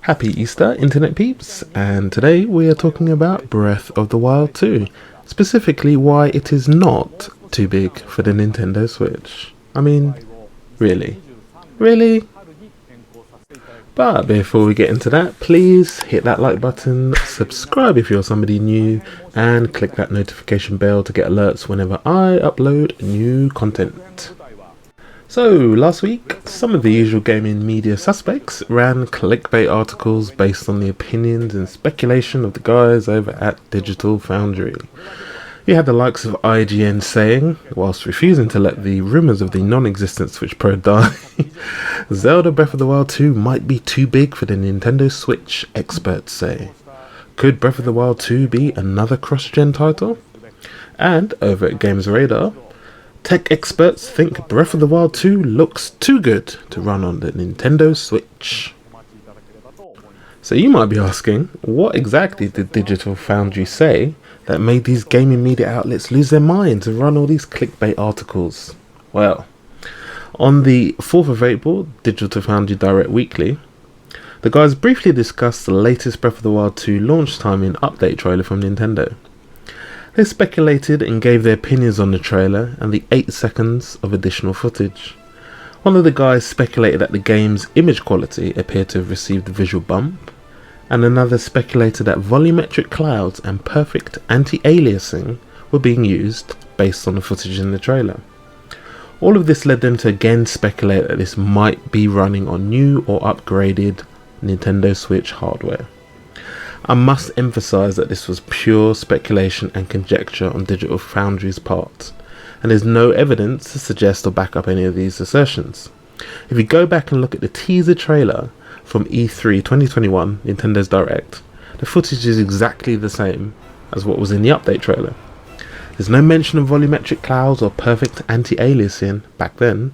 Happy Easter, Internet peeps, and today we are talking about Breath of the Wild 2, specifically why it is not too big for the Nintendo Switch. I mean, really? Really? But before we get into that, please hit that like button, subscribe if you're somebody new, and click that notification bell to get alerts whenever I upload new content. So, last week, some of the usual gaming media suspects ran clickbait articles based on the opinions and speculation of the guys over at Digital Foundry. You had the likes of IGN saying, whilst refusing to let the rumours of the non-existent Switch Pro die, Zelda Breath of the Wild 2 might be too big for the Nintendo Switch, experts say. Could Breath of the Wild 2 be another cross-gen title? And, over at Games Radar, tech experts think Breath of the Wild 2 looks too good to run on the Nintendo Switch. So you might be asking, what exactly did Digital Foundry say that made these gaming media outlets lose their minds and run all these clickbait articles? Well, on the 4th of April, Digital Foundry Direct Weekly, the guys briefly discussed the latest Breath of the Wild 2 launch timing update trailer from Nintendo. They speculated and gave their opinions on the trailer and the 8 seconds of additional footage. One of the guys speculated that the game's image quality appeared to have received a visual bump, and another speculated that volumetric clouds and perfect anti-aliasing were being used based on the footage in the trailer. All of this led them to again speculate that this might be running on new or upgraded Nintendo Switch hardware. I must emphasise that this was pure speculation and conjecture on Digital Foundry's part, and there's no evidence to suggest or back up any of these assertions. If you go back and look at the teaser trailer from E3 2021, Nintendo's Direct, the footage is exactly the same as what was in the update trailer. There's no mention of volumetric clouds or perfect anti-aliasing back then.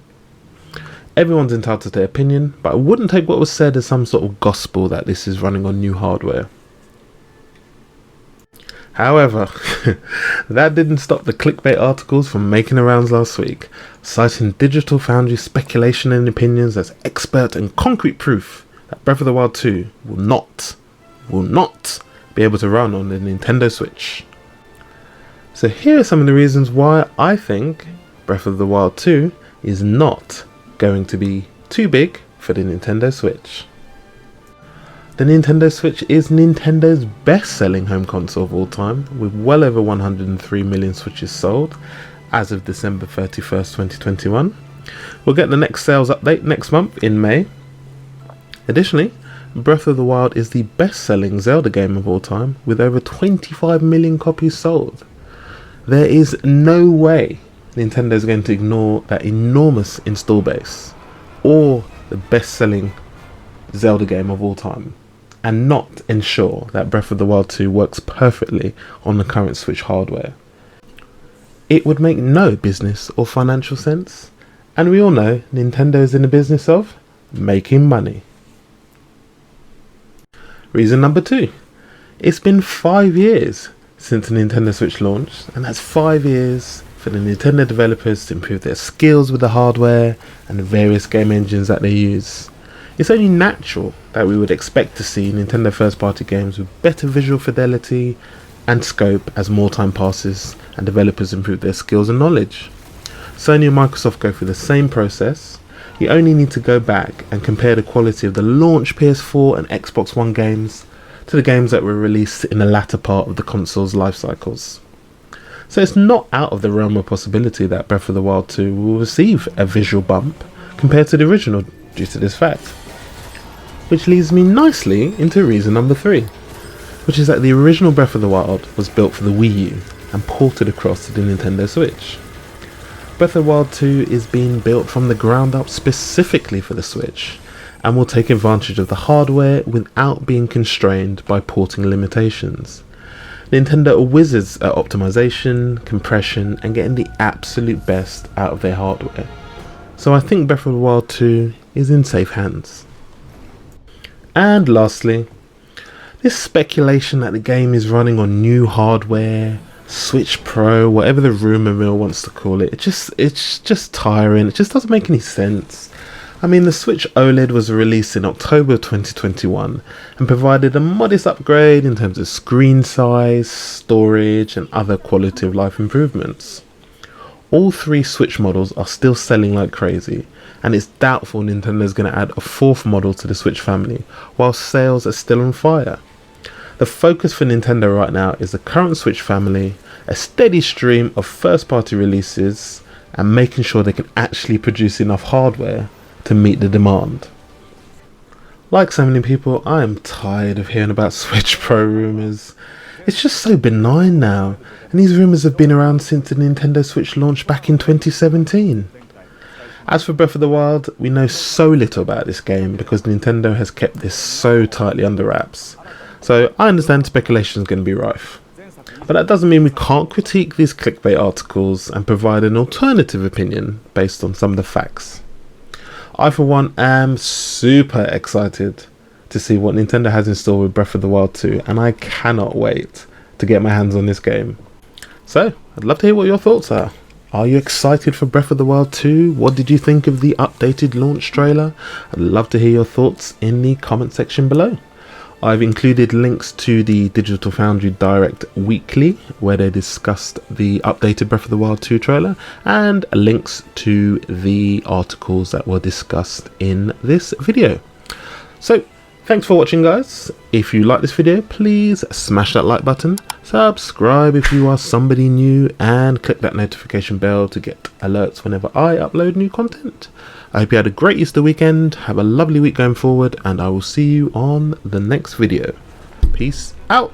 Everyone's entitled to their opinion, but I wouldn't take what was said as some sort of gospel that this is running on new hardware. However, that didn't stop the clickbait articles from making the rounds last week, citing Digital Foundry's speculation and opinions as expert and concrete proof that Breath of the Wild 2 will not be able to run on the Nintendo Switch. So here are some of the reasons why I think Breath of the Wild 2 is not going to be too big for the Nintendo Switch. The Nintendo Switch is Nintendo's best-selling home console of all time, with well over 103 million Switches sold as of December 31st, 2021. We'll get the next sales update next month in May. Additionally, Breath of the Wild is the best-selling Zelda game of all time, with over 25 million copies sold. There is no way Nintendo is going to ignore that enormous install base, or the best-selling Zelda game of all time, and not ensure that Breath of the Wild 2 works perfectly on the current Switch hardware. It would make no business or financial sense, and we all know Nintendo is in the business of making money. Reason number 2. It's been 5 years since the Nintendo Switch launched, and that's 5 years for the Nintendo developers to improve their skills with the hardware and the various game engines that they use. It's only natural that we would expect to see Nintendo first-party games with better visual fidelity and scope as more time passes and developers improve their skills and knowledge. Sony and Microsoft go through the same process. You only need to go back and compare the quality of the launch PS4 and Xbox One games to the games that were released in the latter part of the console's life cycles. So it's not out of the realm of possibility that Breath of the Wild 2 will receive a visual bump compared to the original due to this fact. Which leads me nicely into reason number 3, which is that the original Breath of the Wild was built for the Wii U and ported across to the Nintendo Switch. Breath of the Wild 2 is being built from the ground up specifically for the Switch, and will take advantage of the hardware without being constrained by porting limitations. Nintendo are wizards at optimization, compression, and getting the absolute best out of their hardware. So I think Breath of the Wild 2 is in safe hands. And lastly, this speculation that the game is running on new hardware, Switch Pro, whatever the rumour mill wants to call it, it's just tiring. It just doesn't make any sense. I mean, the Switch OLED was released in October 2021 and provided a modest upgrade in terms of screen size, storage and other quality of life improvements. All three Switch models are still selling like crazy, and it's doubtful Nintendo's going to add a fourth model to the Switch family, while sales are still on fire. The focus for Nintendo right now is the current Switch family, a steady stream of first-party releases, and making sure they can actually produce enough hardware to meet the demand. Like so many people, I am tired of hearing about Switch Pro rumours. It's just so benign now, and these rumours have been around since the Nintendo Switch launched back in 2017. As for Breath of the Wild, we know so little about this game because Nintendo has kept this so tightly under wraps. So I understand speculation is going to be rife. But that doesn't mean we can't critique these clickbait articles and provide an alternative opinion based on some of the facts. I for one am super excited to see what Nintendo has in store with Breath of the Wild 2, and I cannot wait to get my hands on this game. So, I'd love to hear what your thoughts are. Are you excited for Breath of the Wild 2? What did you think of the updated launch trailer? I'd love to hear your thoughts in the comment section below. I've included links to the Digital Foundry Direct Weekly, where they discussed the updated Breath of the Wild 2 trailer, and links to the articles that were discussed in this video. So, thanks for watching, guys. If you like this video, please smash that like button, subscribe if you are somebody new, and click that notification bell to get alerts whenever I upload new content. I hope you had a great Easter weekend, have a lovely week going forward, and I will see you on the next video. Peace out.